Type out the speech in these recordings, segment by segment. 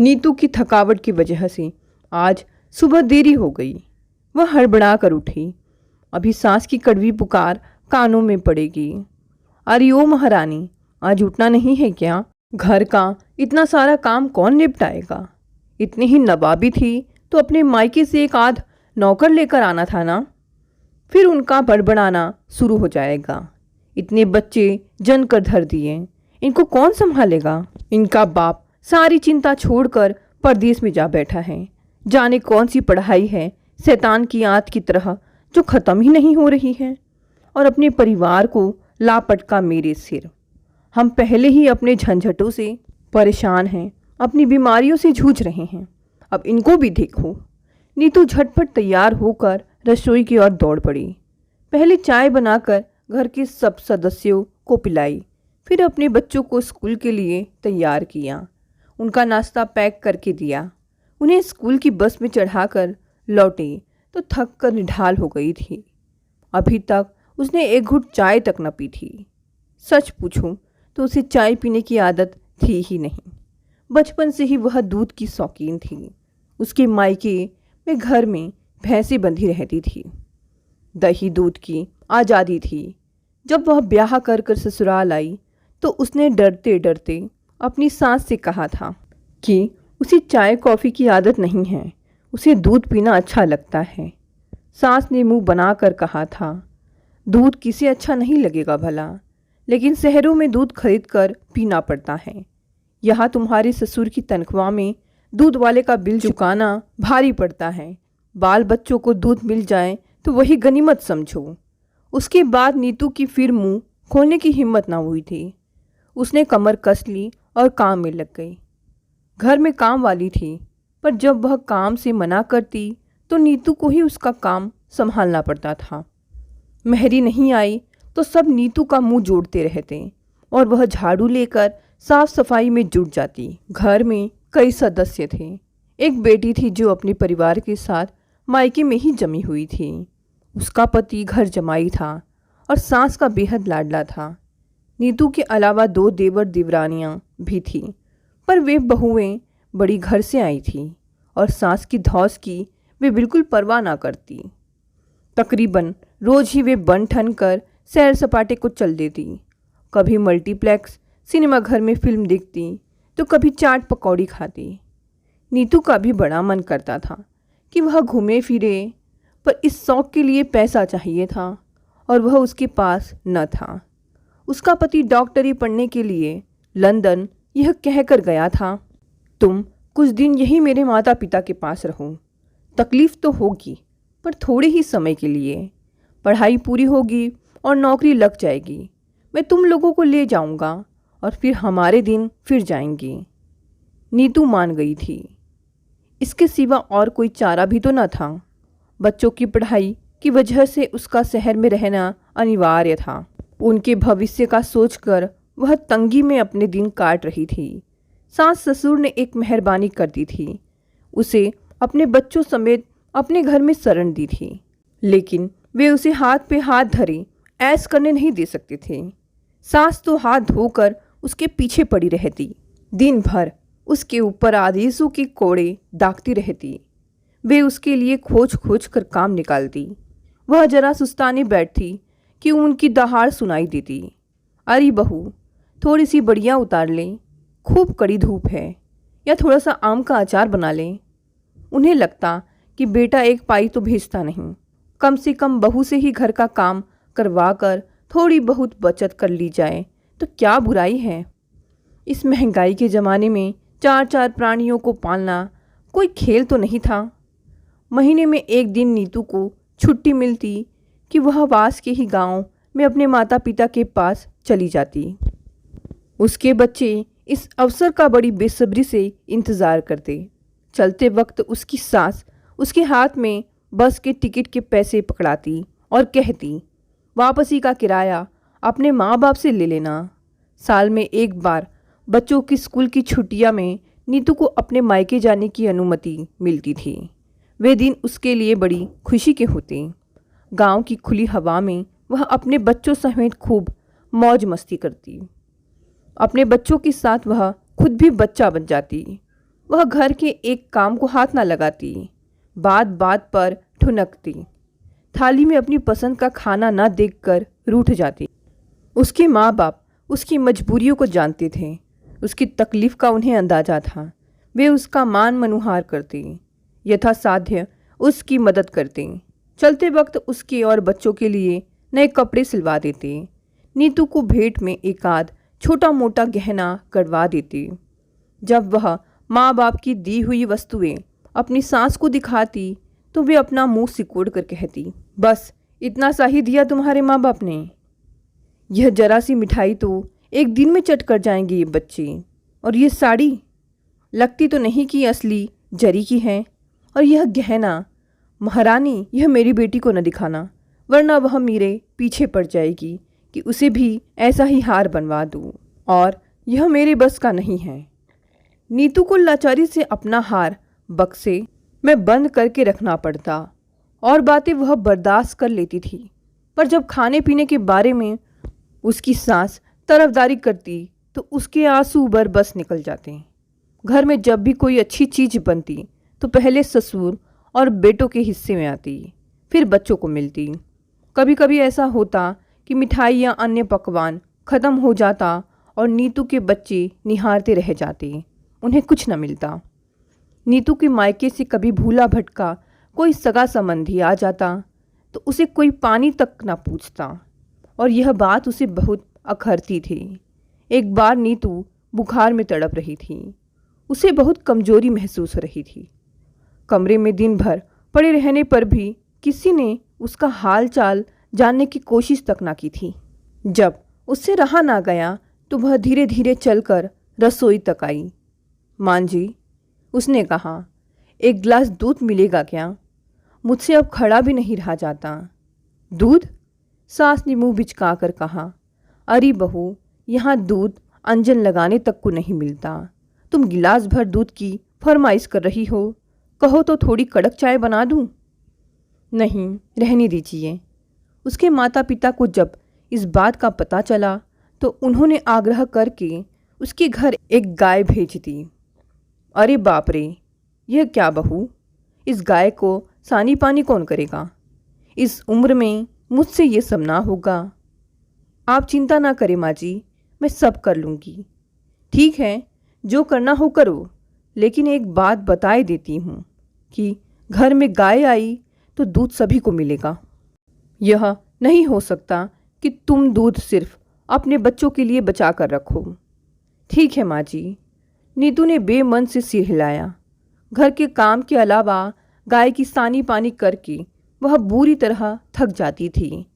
नीतू की थकावट की वजह से आज सुबह देरी हो गई। वह हड़बड़ा कर उठी। अभी सास की कड़वी पुकार कानों में पड़ेगी। अरे ओ महारानी, आज उठना नहीं है क्या? घर का इतना सारा काम कौन निपटाएगा? इतनी ही नवाबी थी तो अपने मायके से एक आध नौकर लेकर आना था ना। फिर उनका बड़बड़ाना शुरू हो जाएगा। इतने बच्चे जन कर धर दिए, इनको कौन संभालेगा? इनका बाप सारी चिंता छोड़कर परदेश में जा बैठा है। जाने कौन सी पढ़ाई है शैतान की आंत की तरह जो ख़त्म ही नहीं हो रही है। और अपने परिवार को लापटका मेरे सिर। हम पहले ही अपने झंझटों से परेशान हैं, अपनी बीमारियों से जूझ रहे हैं, अब इनको भी देखो। नीतू झटपट तैयार होकर रसोई की ओर दौड़ पड़ी। पहले चाय बनाकर घर के सब सदस्यों को पिलाई, फिर अपने बच्चों को स्कूल के लिए तैयार किया। उनका नाश्ता पैक करके दिया। उन्हें स्कूल की बस में चढ़ाकर लौटे तो थक कर निढाल हो गई थी। अभी तक उसने एक घुट चाय तक न पी थी। सच पूछूं तो उसे चाय पीने की आदत थी ही नहीं। बचपन से ही वह दूध की शौकीन थी। उसके मायके में घर में भैंसें बंधी रहती थी। दही दूध की आज़ादी थी। जब वह ब्याह कर कर ससुराल आई तो उसने डरते डरते अपनी सास से कहा था कि उसे चाय कॉफ़ी की आदत नहीं है, उसे दूध पीना अच्छा लगता है। सास ने मुंह बनाकर कहा था, दूध किसे अच्छा नहीं लगेगा भला, लेकिन शहरों में दूध खरीद कर पीना पड़ता है। यहाँ तुम्हारे ससुर की तनख्वाह में दूध वाले का बिल चुकाना भारी पड़ता है। बाल बच्चों को दूध मिल जाए तो वही गनीमत समझो। उसके बाद नीतू की फिर मुंह खोलने की हिम्मत ना हुई थी। उसने कमर कस ली और काम में लग गई। घर में काम वाली थी, पर जब वह काम से मना करती तो नीतू को ही उसका काम संभालना पड़ता था। मेहरी नहीं आई तो सब नीतू का मुंह जोड़ते रहते और वह झाड़ू लेकर साफ सफाई में जुट जाती। घर में कई सदस्य थे। एक बेटी थी जो अपने परिवार के साथ मायके में ही जमी हुई थी। उसका पति घर जमाई था और सास का बेहद लाडला था। नीतू के अलावा 2 देवर देवरानियां भी थीं, पर वे बहुएं बड़ी घर से आई थीं और सास की धौस की वे बिल्कुल परवाह ना करती। तकरीबन रोज ही वे बन ठन कर सैर सपाटे को चल देती। कभी मल्टीप्लेक्स सिनेमा घर में फिल्म देखती तो कभी चाट पकौड़ी खाती। नीतू का भी बड़ा मन करता था कि वह घूमे फिरे, पर इस शौक़ के लिए पैसा चाहिए था और वह उसके पास न था। उसका पति डॉक्टरी पढ़ने के लिए लंदन यह कहकर गया था, तुम कुछ दिन यही मेरे माता पिता के पास रहो। तकलीफ़ तो होगी, पर थोड़े ही समय के लिए। पढ़ाई पूरी होगी और नौकरी लग जाएगी, मैं तुम लोगों को ले जाऊंगा और फिर हमारे दिन फिर जाएंगे। नीतू मान गई थी। इसके सिवा और कोई चारा भी तो न था। बच्चों की पढ़ाई की वजह से उसका शहर में रहना अनिवार्य था। उनके भविष्य का सोचकर वह तंगी में अपने दिन काट रही थी। सास ससुर ने एक मेहरबानी कर दी थी, उसे अपने बच्चों समेत अपने घर में शरण दी थी, लेकिन वे उसे हाथ पे हाथ धरे ऐश करने नहीं दे सकते थे। सास तो हाथ धोकर उसके पीछे पड़ी रहती, दिन भर उसके ऊपर आदेशों के कोड़े दागती रहती। वे उसके लिए खोज खोज कर काम निकालती। वह जरा सुस्ताने बैठती कि उनकी दहाड़ सुनाई देती, अरे बहू, थोड़ी सी बढ़िया उतार लें, खूब कड़ी धूप है, या थोड़ा सा आम का अचार बना लें। उन्हें लगता कि बेटा एक पाई तो भेजता नहीं, कम से कम बहू से ही घर का काम करवा कर थोड़ी बहुत बचत कर ली जाए तो क्या बुराई है। इस महंगाई के ज़माने में 4-4 प्राणियों को पालना कोई खेल तो नहीं था। महीने में एक दिन नीतू को छुट्टी मिलती कि वह पास के ही गांव में अपने माता पिता के पास चली जाती। उसके बच्चे इस अवसर का बड़ी बेसब्री से इंतज़ार करते। चलते वक्त उसकी सास उसके हाथ में बस के टिकट के पैसे पकड़ाती और कहती, वापसी का किराया अपने माँ बाप से ले लेना। साल में एक बार बच्चों की स्कूल की छुट्टियां में नीतू को अपने मायके जाने की अनुमति मिलती थी। वे दिन उसके लिए बड़ी खुशी के होते। गांव की खुली हवा में वह अपने बच्चों समेत खूब मौज मस्ती करती। अपने बच्चों के साथ वह खुद भी बच्चा बन जाती। वह घर के एक काम को हाथ ना लगाती, बात बात पर ठुनकती, थाली में अपनी पसंद का खाना ना देखकर रूठ जाती। उसके माँ बाप उसकी मजबूरियों को जानते थे, उसकी तकलीफ़ का उन्हें अंदाज़ा था। वे उसका मान मनुहार करते, यथासाध्य उसकी मदद करते। चलते वक्त उसके और बच्चों के लिए नए कपड़े सिलवा देते। नीतू को भेंट में एक आध छोटा मोटा गहना करवा देते। जब वह माँ बाप की दी हुई वस्तुएं अपनी सास को दिखाती तो वे अपना मुंह सिकोड़ कर कहती, बस इतना सा ही दिया तुम्हारे माँ बाप ने। यह जरा सी मिठाई तो एक दिन में चट कर जाएंगे ये बच्चे। और ये साड़ी लगती तो नहीं कि असली जरी की है। और यह गहना, महारानी यह मेरी बेटी को न दिखाना, वरना वह मेरे पीछे पड़ जाएगी कि उसे भी ऐसा ही हार बनवा दूँ, और यह मेरे बस का नहीं है। नीतू को लाचारी से अपना हार बक्से में बंद करके रखना पड़ता और बातें वह बर्दाश्त कर लेती थी। पर जब खाने पीने के बारे में उसकी सास तरफदारी करती तो उसके आंसू बरबस निकल जाते। घर में जब भी कोई अच्छी चीज़ बनती तो पहले ससुर और बेटों के हिस्से में आती, फिर बच्चों को मिलती। कभी कभी ऐसा होता कि मिठाई या अन्य पकवान ख़त्म हो जाता और नीतू के बच्चे निहारते रह जाते, उन्हें कुछ न मिलता। नीतू के मायके से कभी भूला भटका कोई सगा संबंधी आ जाता तो उसे कोई पानी तक न पूछता, और यह बात उसे बहुत अखरती थी। एक बार नीतू बुखार में तड़प रही थी, उसे बहुत कमजोरी महसूस हो रही थी। कमरे में दिन भर पड़े रहने पर भी किसी ने उसका हाल चाल जानने की कोशिश तक ना की थी। जब उससे रहा ना गया तो वह धीरे धीरे चलकर रसोई तक आई। मां जी, उसने कहा, एक गिलास दूध मिलेगा क्या? मुझसे अब खड़ा भी नहीं रहा जाता। दूध? सास ने मुंह बिचका कर कहा, अरे बहू, यहाँ दूध अंजन लगाने तक को नहीं मिलता। तुम गिलास भर दूध की फरमाइश कर रही हो, कहो तो थोड़ी कड़क चाय बना दूं? नहीं, रहने दीजिए। उसके माता पिता को जब इस बात का पता चला तो उन्होंने आग्रह करके उसके घर एक गाय भेज दी। अरे बाप रे, यह क्या बहू, इस गाय को सानी पानी कौन करेगा? इस उम्र में मुझसे ये सब ना होगा। आप चिंता ना करें माँ जी, मैं सब कर लूँगी। ठीक है, जो करना हो करो, लेकिन एक बात बताए देती हूँ कि घर में गाय आई तो दूध सभी को मिलेगा। यह नहीं हो सकता कि तुम दूध सिर्फ अपने बच्चों के लिए बचा कर रखो। ठीक है माँ जी। नीतू ने बेमन से सिर हिलाया। घर के काम के अलावा गाय की सानी पानी करके वह बुरी तरह थक जाती थी,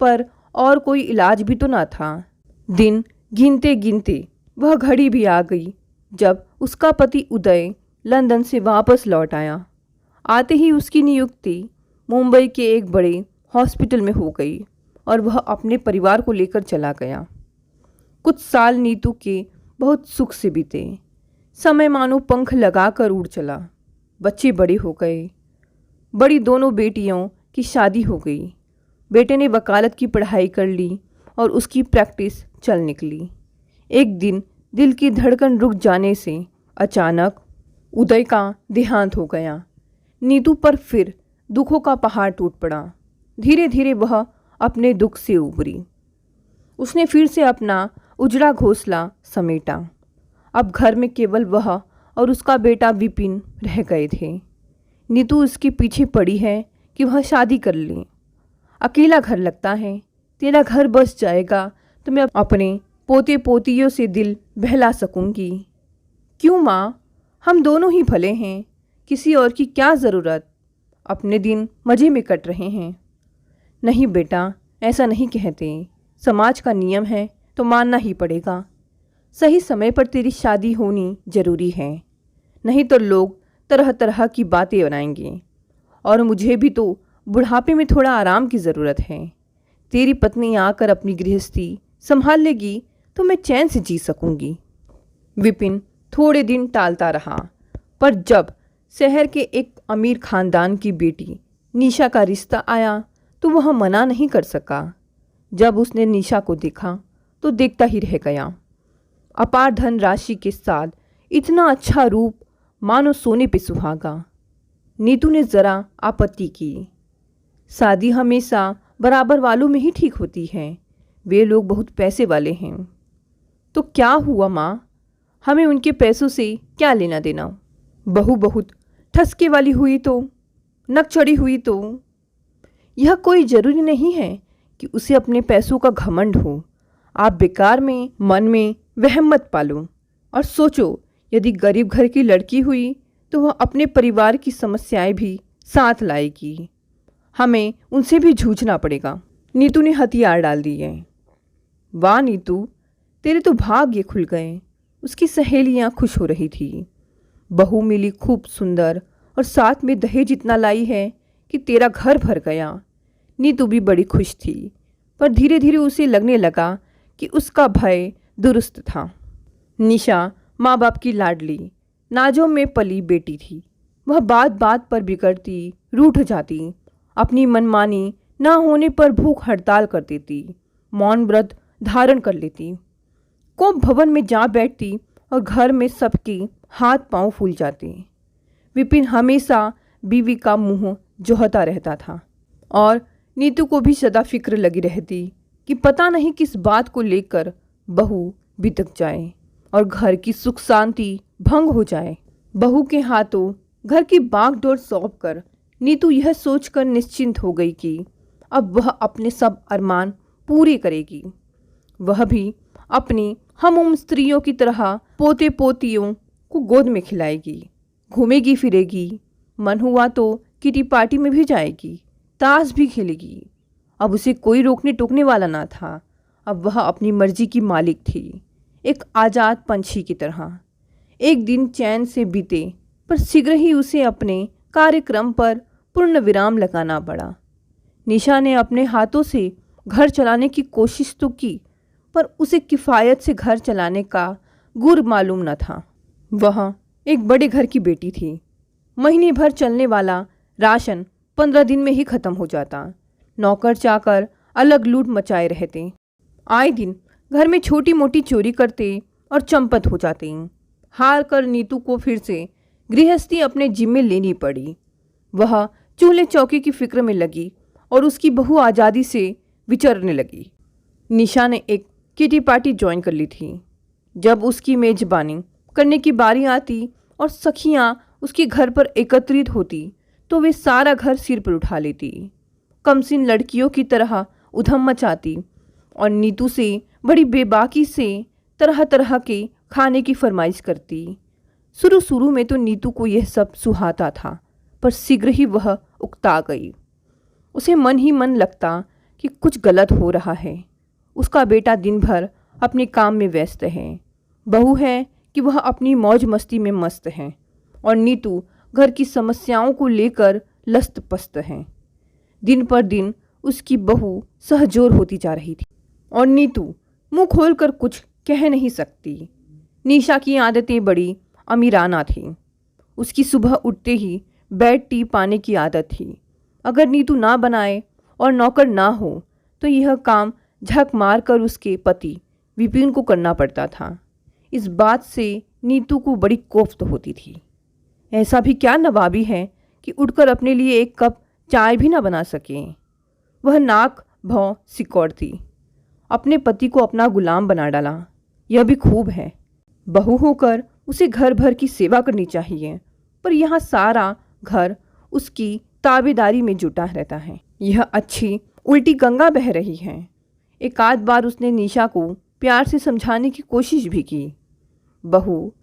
पर और कोई इलाज भी तो ना था। दिन गिनते गिनते वह घड़ी भी आ गई जब उसका पति उदय लंदन से वापस लौट आया। आते ही उसकी नियुक्ति मुंबई के एक बड़े हॉस्पिटल में हो गई और वह अपने परिवार को लेकर चला गया। कुछ साल नीतू के बहुत सुख से बीते। समय मानो पंख लगाकर उड़ चला। बच्चे बड़े हो गए। बड़ी दोनों बेटियों की शादी हो गई। बेटे ने वकालत की पढ़ाई कर ली और उसकी प्रैक्टिस चल निकली। एक दिन दिल की धड़कन रुक जाने से अचानक उदय का देहांत हो गया। नीतू पर फिर दुखों का पहाड़ टूट पड़ा। धीरे धीरे वह अपने दुख से उबरी। उसने फिर से अपना उजड़ा घोंसला समेटा। अब घर में केवल वह और उसका बेटा विपिन रह गए थे। नीतू उसके पीछे पड़ी है कि वह शादी कर ले। अकेला घर लगता है, तेरा घर बस जाएगा तो मैं अपने पोते पोतियों से दिल बहला सकूंगी। क्यों माँ, हम दोनों ही भले हैं, किसी और की क्या ज़रूरत? अपने दिन मज़े में कट रहे हैं। नहीं बेटा, ऐसा नहीं कहते। समाज का नियम है तो मानना ही पड़ेगा। सही समय पर तेरी शादी होनी जरूरी है, नहीं तो लोग तरह तरह की बातें बनाएंगे। और मुझे भी तो बुढ़ापे में थोड़ा आराम की ज़रूरत है। तेरी पत्नी आकर अपनी गृहस्थी संभाल लेगी तो मैं चैन से जी सकूंगी। विपिन थोड़े दिन टालता रहा, पर जब शहर के एक अमीर खानदान की बेटी निशा का रिश्ता आया तो वह मना नहीं कर सका। जब उसने निशा को देखा तो देखता ही रह गया। अपार धन राशि के साथ इतना अच्छा रूप, मानो सोने पे सुहागा। नीतू ने ज़रा आपत्ति की। शादी हमेशा बराबर वालों में ही ठीक होती है, वे लोग बहुत पैसे वाले हैं। तो क्या हुआ माँ, हमें उनके पैसों से क्या लेना देना। बहू बहुत ठसके वाली हुई तो, नक चढ़ी हुई तो। यह कोई ज़रूरी नहीं है कि उसे अपने पैसों का घमंड हो। आप बेकार में मन में वहम मत पालो और सोचो, यदि गरीब घर की लड़की हुई तो वह अपने परिवार की समस्याएं भी साथ लाएगी। हमें उनसे भी जूझना पड़ेगा। नीतू ने हथियार डाल दिए। वाह नीतू, तेरे तो भाग्य खुल गए। उसकी सहेलियां खुश हो रही थी। बहू मिली खूब सुंदर और साथ में दहेज इतना लाई है कि तेरा घर भर गया। नीतू भी बड़ी खुश थी, पर धीरे धीरे उसे लगने लगा कि उसका भय दुरुस्त था। निशा माँ बाप की लाडली, नाजों में पली बेटी थी। वह बात बात पर बिगड़ती, रूठ जाती, अपनी मनमानी ना होने पर भूख हड़ताल कर देती, मौन व्रत धारण कर लेती, कोप भवन में जा बैठती और घर में सबके हाथ पांव फूल जाते। विपिन हमेशा बीवी का मुंह जोहता रहता था और नीतू को भी सदा फिक्र लगी रहती कि पता नहीं किस बात को लेकर बहू बितक जाए और घर की सुख शांति भंग हो जाए। बहू के हाथों घर की बागडोर सौंप कर नीतू यह सोचकर निश्चिंत हो गई कि अब वह अपने सब अरमान पूरे करेगी। वह भी अपनी हम स्त्रियों की तरह पोते पोतियों को गोद में खिलाएगी, घूमेगी फिरेगी, मन हुआ तो किटी पार्टी में भी जाएगी, ताश भी खेलेगी। अब उसे कोई रोकने टोकने वाला ना था। अब वह अपनी मर्जी की मालिक थी, एक आज़ाद पंछी की तरह। एक दिन चैन से बीते, पर शीघ्र ही उसे अपने कार्यक्रम पर पूर्ण विराम लगाना पड़ा। निशा ने अपने हाथों से घर चलाने की कोशिश तो की, पर उसे किफ़ायत से घर चलाने का गुर मालूम न था। वह एक बड़े घर की बेटी थी। महीने भर चलने वाला राशन 15 दिन में ही ख़त्म हो जाता। नौकर चाकर अलग लूट मचाए रहते। आए दिन घर में छोटी मोटी चोरी करते और चंपत हो जाते। हार कर नीतू को फिर से गृहस्थी अपने जिम्मे लेनी पड़ी। वह चूल्हे चौके की फिक्र में लगी और उसकी बहू आज़ादी से विचरने लगी। निशा ने एक किटी पार्टी ज्वाइन कर ली थी। जब उसकी मेजबानी करने की बारी आती और सखियां उसके घर पर एकत्रित होती तो वे सारा घर सिर पर उठा लेती, कमसिन लड़कियों की तरह उधम मचाती और नीतू से बड़ी बेबाकी से तरह तरह के खाने की फरमाइश करती। शुरू में तो नीतू को यह सब सुहाता था, पर शीघ्र ही वह उकता गई। उसे मन ही मन लगता कि कुछ गलत हो रहा है। उसका बेटा दिन भर अपने काम में व्यस्त है, बहू है कि वह अपनी मौज मस्ती में मस्त है और नीतू घर की समस्याओं को लेकर लस्त पस्त है। दिन पर दिन उसकी बहू सहजोर होती जा रही थी और नीतू मुंह खोलकर कुछ कह नहीं सकती। निशा की आदतें बड़ी अमीराना थीं। उसकी सुबह उठते ही बेड टी पाने की आदत थी। अगर नीतू ना बनाए और नौकर ना हो तो यह काम झक मार कर उसके पति विपिन को करना पड़ता था। इस बात से नीतू को बड़ी कोफ्त होती थी। ऐसा भी क्या नवाबी है कि उठकर अपने लिए एक कप चाय भी ना बना सके। वह नाक भौं सिकोड़ती, अपने पति को अपना गुलाम बना डाला। यह भी खूब है। बहू होकर उसे घर भर की सेवा करनी चाहिए, पर यहाँ सारा घर उसकी ताबेदारी में जुटा रहता है। यह अच्छी उल्टी गंगा बह रही है। एक आध बार उसने निशा को प्यार से समझाने की कोशिश भी की। बहू,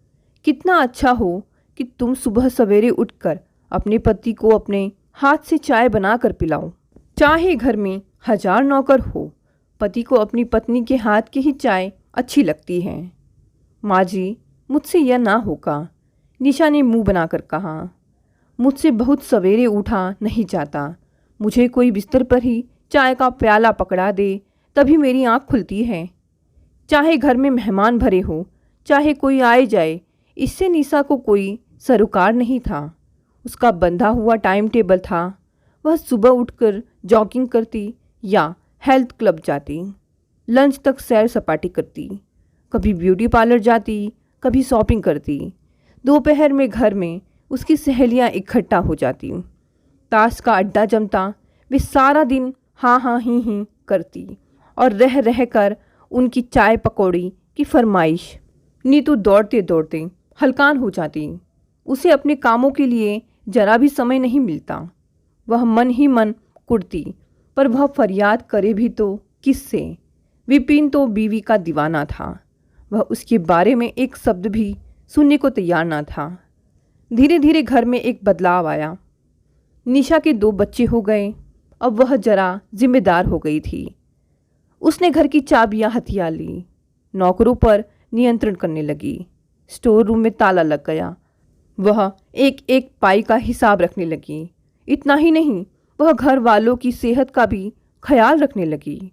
कितना अच्छा हो कि तुम सुबह सवेरे उठकर अपने पति को अपने हाथ से चाय बनाकर पिलाओ। चाहे घर में 1000 नौकर हो, पति को अपनी पत्नी के हाथ की ही चाय अच्छी लगती है। माँ जी, मुझसे यह ना होगा, निशा ने मुंह बनाकर कहा। मुझसे बहुत सवेरे उठा नहीं जाता। मुझे कोई बिस्तर पर ही चाय का प्याला पकड़ा दे तभी मेरी आँख खुलती है। चाहे घर में मेहमान भरे हो, चाहे कोई आए जाए, इससे निशा को कोई सरोकार नहीं था। उसका बंधा हुआ टाइम टेबल था। वह सुबह उठकर जॉगिंग करती या हेल्थ क्लब जाती, लंच तक सैर सपाटी करती, कभी ब्यूटी पार्लर जाती, कभी शॉपिंग करती। दोपहर में घर में उसकी सहेलियां इकट्ठा हो जाती, ताश का अड्डा जमता। वे सारा दिन हाँ हाँ ही करती और रह रह कर उनकी चाय पकौड़ी की फरमाइश। नीतू दौड़ते दौड़ते हलकान हो जाती। उसे अपने कामों के लिए जरा भी समय नहीं मिलता। वह मन ही मन कुढ़ती, पर वह फरियाद करे भी तो किससे। विपिन तो बीवी का दीवाना था। वह उसके बारे में एक शब्द भी सुनने को तैयार ना था। धीरे धीरे घर में एक बदलाव आया। निशा के 2 बच्चे हो गए। अब वह जरा जिम्मेदार हो गई थी। उसने घर की चाबियां हथिया ली, नौकरों पर नियंत्रण करने लगी, स्टोर रूम में ताला लग गया। वह एक एक पाई का हिसाब रखने लगी। इतना ही नहीं, वह घर वालों की सेहत का भी ख्याल रखने लगी।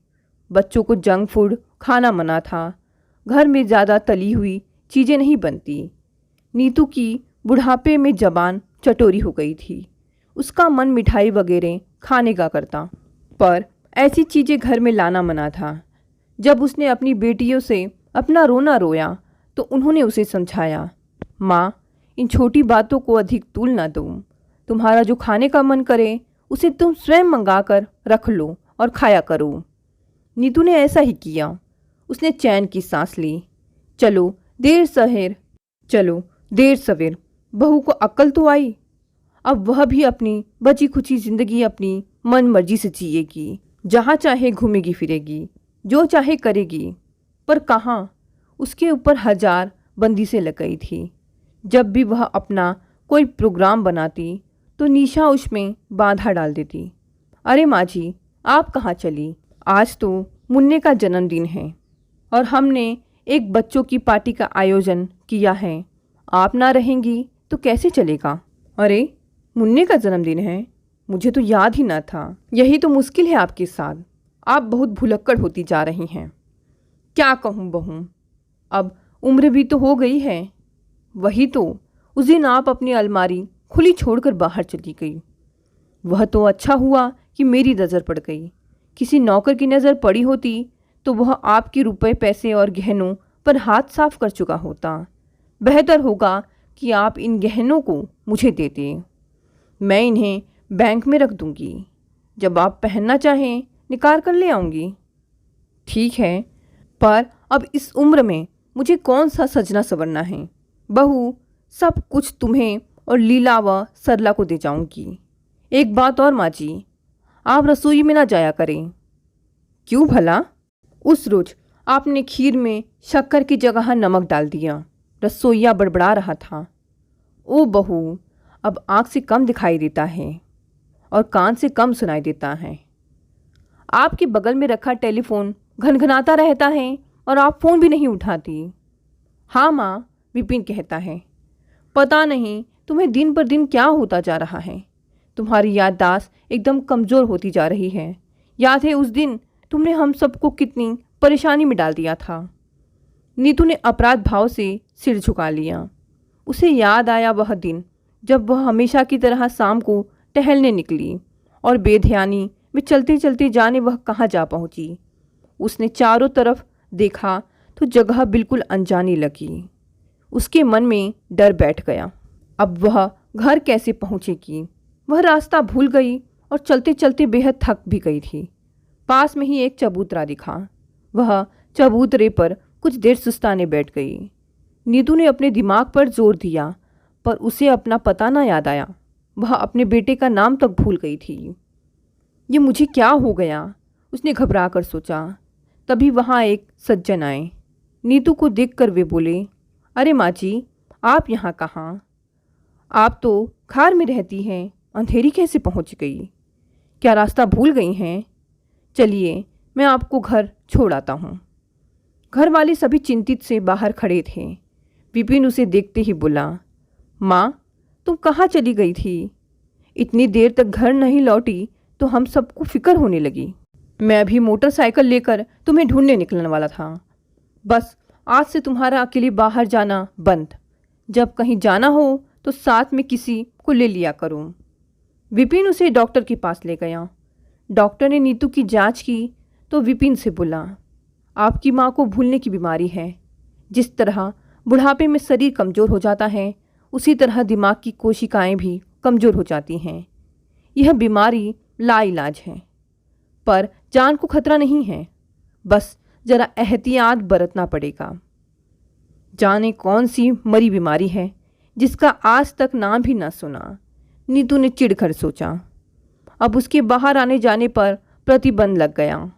बच्चों को जंक फूड खाना मना था। घर में ज़्यादा तली हुई चीज़ें नहीं बनती। नीतू की बुढ़ापे में जबान चटोरी हो गई थी। उसका मन मिठाई वगैरह खाने का करता, पर ऐसी चीज़ें घर में लाना मना था। जब उसने अपनी बेटियों से अपना रोना रोया तो उन्होंने उसे समझाया, माँ, इन छोटी बातों को अधिक तूल ना दो। तुम्हारा जो खाने का मन करे उसे तुम स्वयं मंगा कर रख लो और खाया करो। नीतू ने ऐसा ही किया। उसने चैन की सांस ली। चलो देर सवेर बहू को अक्ल तो आई। अब वह भी अपनी बची खुची जिंदगी अपनी मन मर्जी से जिएगी। जहाँ चाहे घूमेगी फिरेगी, जो चाहे करेगी। पर कहाँ, उसके ऊपर 1000 बंदिशें लग गई थी। जब भी वह अपना कोई प्रोग्राम बनाती तो निशा उसमें बाधा डाल देती। अरे माँ जी, आप कहाँ चली? आज तो मुन्ने का जन्मदिन है और हमने एक बच्चों की पार्टी का आयोजन किया है। आप ना रहेंगी तो कैसे चलेगा? अरे, मुन्ने का जन्मदिन है? मुझे तो याद ही ना था। यही तो मुश्किल है आपके साथ। आप बहुत भुलक्कड़ होती जा रही हैं। क्या कहूँ बहू, अब उम्र भी तो हो गई है। वही तो, उस दिन आप अपनी अलमारी खुली छोड़कर बाहर चली गई। वह तो अच्छा हुआ कि मेरी नज़र पड़ गई। किसी नौकर की नज़र पड़ी होती तो वह आपके रुपए पैसे और गहनों पर हाथ साफ कर चुका होता। बेहतर होगा कि आप इन गहनों को मुझे देते। मैं इन्हें बैंक में रख दूंगी। जब आप पहनना चाहें निकाल कर ले आऊँगी। ठीक है, पर अब इस उम्र में मुझे कौन सा सजना संवरना है। बहू, सब कुछ तुम्हें और लीला व सरला को दे जाऊंगी। एक बात और माँ जी, आप रसोई में ना जाया करें। क्यों भला? उस रोज आपने खीर में शक्कर की जगह नमक डाल दिया। रसोइया बड़बड़ा रहा था। ओ बहू, अब आँख से कम दिखाई देता है और कान से कम सुनाई देता है। आपके बगल में रखा टेलीफोन घनघनाता रहता है और आप फ़ोन भी नहीं उठाती। हाँ माँ, विपिन कहता है। पता नहीं तुम्हें दिन पर दिन क्या होता जा रहा है। तुम्हारी याददाश्त एकदम कमज़ोर होती जा रही है। याद है उस दिन तुमने हम सबको कितनी परेशानी में डाल दिया था। नीतू ने अपराध भाव से सिर झुका लिया। उसे याद आया वह दिन जब वह हमेशा की तरह शाम को टहलने निकली और बेध्यानी में चलते चलते जाने वह कहाँ जा पहुँची। उसने चारों तरफ देखा तो जगह बिल्कुल अनजानी लगी। उसके मन में डर बैठ गया। अब वह घर कैसे पहुँचेगी? वह रास्ता भूल गई और चलते चलते बेहद थक भी गई थी। पास में ही एक चबूतरा दिखा। वह चबूतरे पर कुछ देर सुस्ताने बैठ गई। नीतू ने अपने दिमाग पर जोर दिया, पर उसे अपना पता ना याद आया। वह अपने बेटे का नाम तक भूल गई थी। ये मुझे क्या हो गया? उसने घबरा कर सोचा। तभी वहाँ एक सज्जन आए। नीतू को देखकर वे बोले, अरे माँ जी, आप यहाँ कहाँ? आप तो खार में रहती हैं, अंधेरी कैसे पहुँच गई? क्या रास्ता भूल गई हैं? चलिए, मैं आपको घर छोड़ आता हूँ। घर वाले सभी चिंतित से बाहर खड़े थे। विपिन उसे देखते ही बोला, माँ, तुम कहाँ चली गई थी? इतनी देर तक घर नहीं लौटी तो हम सबको फिक्र होने लगी। मैं अभी मोटरसाइकिल लेकर तुम्हें ढूंढने निकलने वाला था। बस आज से तुम्हारा अकेले बाहर जाना बंद। जब कहीं जाना हो तो साथ में किसी को ले लिया करो। विपिन उसे डॉक्टर के पास ले गया। डॉक्टर ने नीतू की जांच की तो विपिन से बोला, आपकी माँ को भूलने की बीमारी है। जिस तरह बुढ़ापे में शरीर कमज़ोर हो जाता है, उसी तरह दिमाग की कोशिकाएं भी कमज़ोर हो जाती हैं। यह बीमारी लाइलाज है, पर जान को खतरा नहीं है। बस जरा एहतियात बरतना पड़ेगा। जाने कौन सी मरी बीमारी है जिसका आज तक नाम भी ना सुना, नीतू ने चिढ़कर सोचा। अब उसके बाहर आने जाने पर प्रतिबंध लग गया।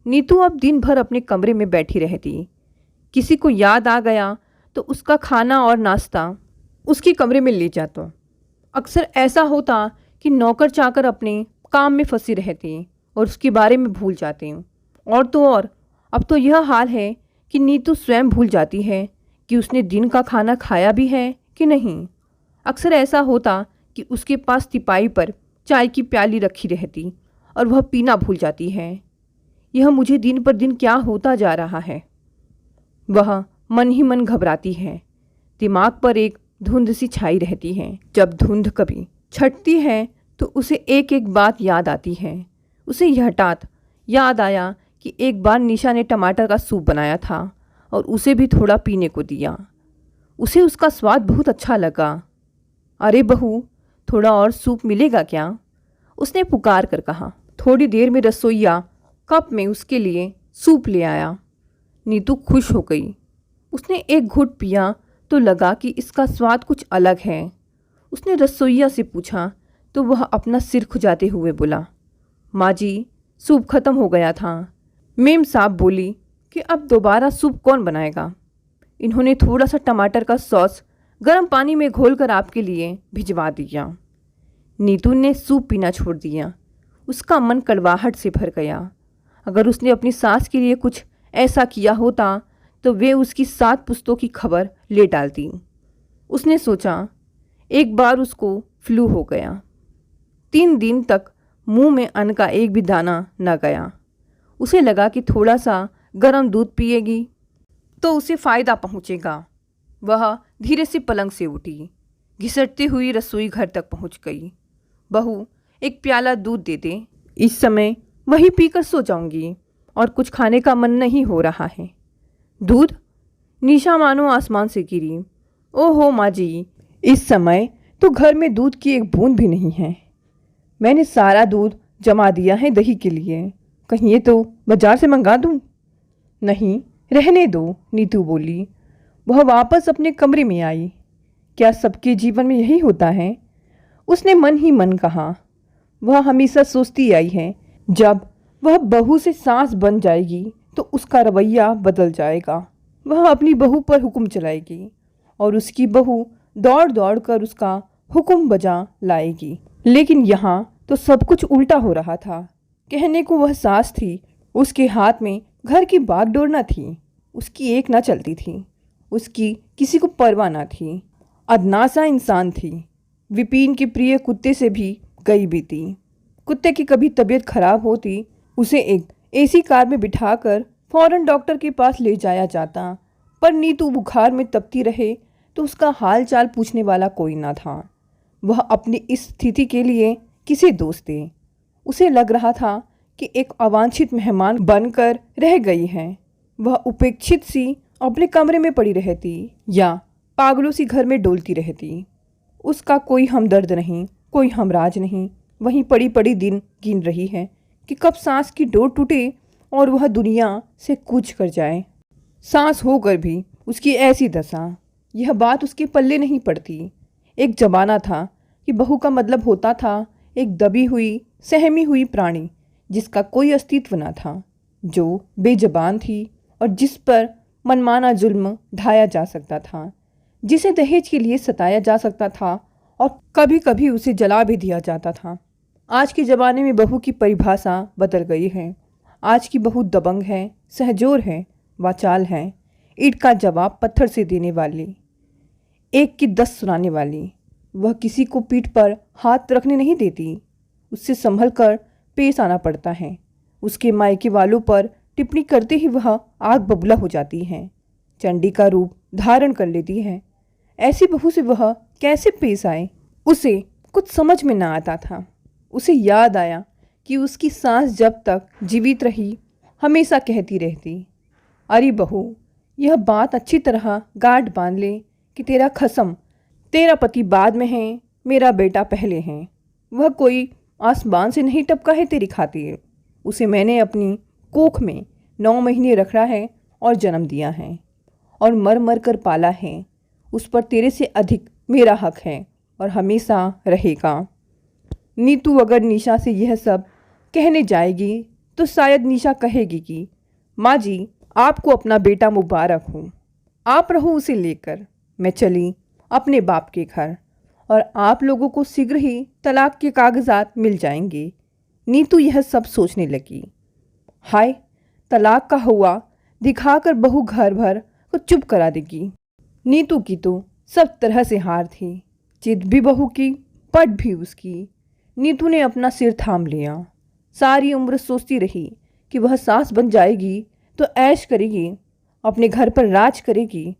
नीतू अब दिन भर अपने कमरे में बैठी रहती। किसी को याद आ गया तो उसका खाना और नाश्ता उसके कमरे में ले जाता। अक्सर ऐसा होता कि नौकर चाकर अपने काम में फंसी रहती और उसके बारे में भूल जाते। और तो और अब तो यह हाल है कि नीतू स्वयं भूल जाती है कि उसने दिन का खाना खाया भी है कि नहीं। अक्सर ऐसा होता कि उसके पास तिपाई पर चाय की प्याली रखी रहती और वह पीना भूल जाती है। यह मुझे दिन पर दिन क्या होता जा रहा है। वह मन ही मन घबराती है। दिमाग पर एक धुंध सी छाई रहती है। जब धुंध कभी छटती है तो उसे एक एक बात याद आती है। उसे यह हठात याद आया कि एक बार निशा ने टमाटर का सूप बनाया था और उसे भी थोड़ा पीने को दिया। उसे उसका स्वाद बहुत अच्छा लगा। अरे बहू, थोड़ा और सूप मिलेगा क्या? उसने पुकार कर कहा। थोड़ी देर में रसोइया कप में उसके लिए सूप ले आया। नीतू खुश हो गई। उसने एक घूंट पिया तो लगा कि इसका स्वाद कुछ अलग है। उसने रसोइया से पूछा तो वह अपना सिर खुजाते हुए बोला, माँ जी, सूप खत्म हो गया था। मेम साहब बोली कि अब दोबारा सूप कौन बनाएगा। इन्होंने थोड़ा सा टमाटर का सॉस गर्म पानी में घोलकर आपके लिए भिजवा दिया। नीतू ने सूप पीना छोड़ दिया। उसका मन कड़वाहट से भर गया। अगर उसने अपनी सास के लिए कुछ ऐसा किया होता तो वे उसकी 7 पुश्तों की खबर ले डालती। उसने सोचा, एक बार उसको फ्लू हो गया। 3 दिन तक मुंह में अन्न का एक भी दाना न गया। उसे लगा कि थोड़ा सा गर्म दूध पिएगी तो उसे फ़ायदा पहुंचेगा। वह धीरे से पलंग से उठी, घिसटती हुई रसोई घर तक पहुंच गई। बहू, एक प्याला दूध दे दे। इस समय वही पीकर सो जाऊंगी और कुछ खाने का मन नहीं हो रहा है। दूध? निशा मानो आसमान से गिरी। ओहो माँ जी, इस समय तो घर में दूध की एक बूंद भी नहीं है। मैंने सारा दूध जमा दिया है दही के लिए। कहीं ये तो बाजार से मंगा दूं? नहीं, रहने दो, नीतू बोली। वह वापस अपने कमरे में आई। क्या सबके जीवन में यही होता है? उसने मन ही मन कहा। वह हमेशा सोचती आई है, जब वह बहू से सास बन जाएगी तो उसका रवैया बदल जाएगा। वह अपनी बहू पर हुक्म चलाएगी और उसकी बहू दौड़ दौड़ कर उसका हुक्म बजा लाएगी। लेकिन यहाँ तो सब कुछ उल्टा हो रहा था। कहने को वह सास थी, उसके हाथ में घर की बागडोर न थी। उसकी एक ना चलती थी। उसकी किसी को परवाह न थी। अदनासा इंसान थी। विपिन के प्रिय कुत्ते से भी गई बीती। कुत्ते की कभी तबीयत खराब होती, उसे एक एसी कार में बिठाकर फौरन डॉक्टर के पास ले जाया जाता। पर नीतू बुखार में तपती रहे तो उसका हाल चाल पूछने वाला कोई ना था। वह अपनी इस स्थिति के लिए किसे दोष दे? उसे लग रहा था कि एक अवांछित मेहमान बनकर रह गई है। वह उपेक्षित सी अपने कमरे में पड़ी रहती या पागलों सी घर में डोलती रहती। उसका कोई हमदर्द नहीं, कोई हमराज नहीं। वहीं पड़ी पड़ी दिन गिन रही है कि कब सांस की डोर टूटे और वह दुनिया से कूच कर जाए। सांस होकर भी उसकी ऐसी दशा, यह बात उसके पल्ले नहीं पड़ती। एक जमाना था कि बहू का मतलब होता था एक दबी हुई, सहमी हुई प्राणी जिसका कोई अस्तित्व न था, जो बेजबान थी और जिस पर मनमाना जुल्म ढाया जा सकता था, जिसे दहेज के लिए सताया जा सकता था और कभी कभी उसे जला भी दिया जाता था। आज के ज़माने में बहू की परिभाषा बदल गई है। आज की बहू दबंग है, सहजोर है, वाचाल है, ईंट का जवाब पत्थर से देने वाली, एक की 10 सुनाने वाली। वह किसी को पीठ पर हाथ रखने नहीं देती। उससे संभल कर पेश आना पड़ता है। उसके मायके वालों पर टिप्पणी करते ही वह आग बबूला हो जाती है, चंडी का रूप धारण कर लेती है। ऐसी बहू से वह कैसे पेश आए, उसे कुछ समझ में ना आता था। उसे याद आया कि उसकी सास जब तक जीवित रही हमेशा कहती रहती, अरे बहू, यह बात अच्छी तरह गांठ बांध ले कि तेरा खसम तेरा पति बाद में है, मेरा बेटा पहले है। वह कोई आसमान से नहीं टपका है तेरी खातिर। उसे मैंने अपनी कोख में 9 महीने रखा है और जन्म दिया है और मर मर कर पाला है। उस पर तेरे से अधिक मेरा हक है और हमेशा रहेगा। नीतू अगर निशा से यह सब कहने जाएगी तो शायद निशा कहेगी कि माँ जी, आपको अपना बेटा मुबारक हो, आप रहो उसे लेकर। मैं चली अपने बाप के घर और आप लोगों को शीघ्र ही तलाक के कागजात मिल जाएंगे। नीतू यह सब सोचने लगी। हाय, तलाक का हुआ दिखाकर बहू घर भर को चुप करा देगी। नीतू की तो सब तरह से हार थी। जिद भी बहू की, पट भी उसकी। नीतू ने अपना सिर थाम लिया। सारी उम्र सोचती रही कि वह सास बन जाएगी तो ऐश करेगी, अपने घर पर राज करेगी।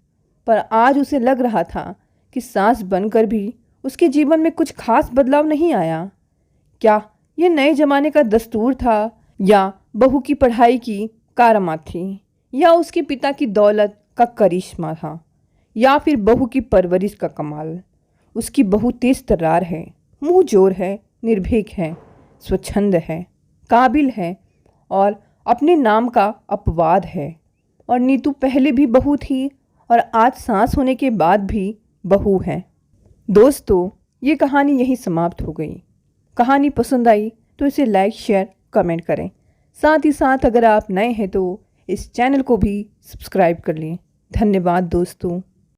पर आज उसे लग रहा था कि सास बनकर भी उसके जीवन में कुछ खास बदलाव नहीं आया। क्या यह नए जमाने का दस्तूर था, या बहू की पढ़ाई की करामात थी, या उसके पिता की दौलत का करिश्मा था, या फिर बहू की परवरिश का कमाल। उसकी बहू तेज तर्रार है, मुंह जोर है, निर्भीक है, स्वच्छंद है, काबिल है और अपने नाम का अपवाद है। और नीतू पहले भी बहू थी और आज सास होने के बाद भी बहू है। दोस्तों, ये कहानी यहीं समाप्त हो गई। कहानी पसंद आई तो इसे लाइक, शेयर, कमेंट करें। साथ ही साथ अगर आप नए हैं तो इस चैनल को भी सब्सक्राइब कर लें। धन्यवाद दोस्तों।